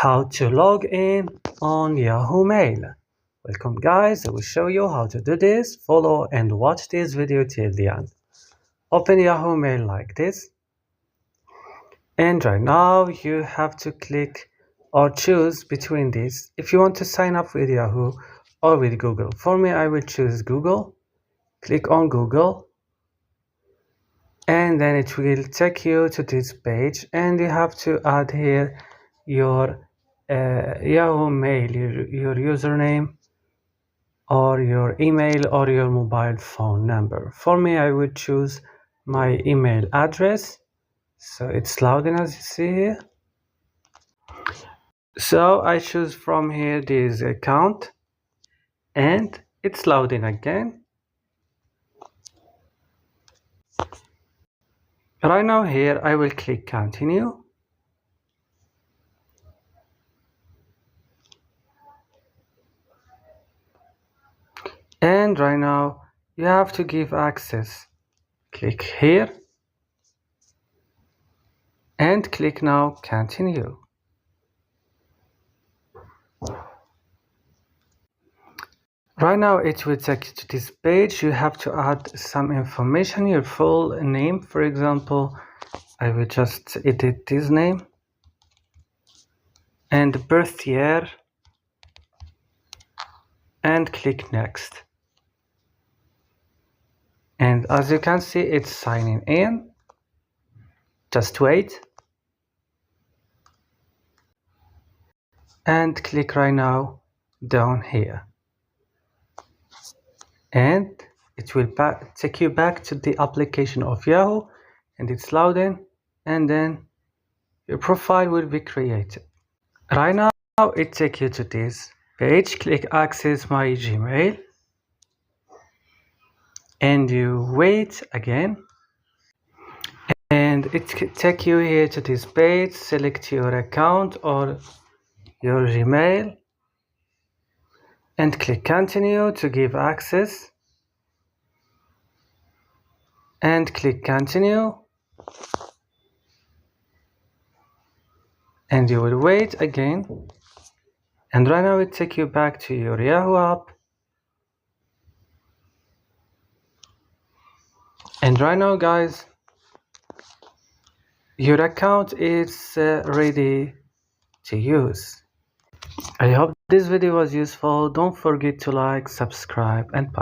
How to log in on Yahoo Mail. Welcome guys, I will show you how to do this. Follow and watch this video till the end. Open Yahoo Mail like this. And right now you have to click or choose between these if you want to sign up with Yahoo or with Google. For me, I will choose Google. Click on Google. And then it will take you to this page and you have to add here your Yahoo Mail, your username or your email or your mobile phone number. For me, I would choose my email address. So it's loading as you see here. So I choose from here this account and it's loading again. Right now here I will click continue. And right now you have to give access. Click here and click now continue. Right now it will take you to this page. You have to add some information, your full name. For example, I will just edit this name and birth year and click next. And as you can see, it's signing in. Just wait. And click right now down here. And it will take you back to the application of Yahoo. And it's loading. And then your profile will be created. Right now, it takes you to this page. Click access my Gmail. And you wait again. And it take you here to this page. Select your account or your Gmail. And click continue to give access. And click continue. And you will wait again. And right now it take you back to your Yahoo app. And right now guys, your account is ready to use. I hope this video was useful. Don't forget to like, subscribe and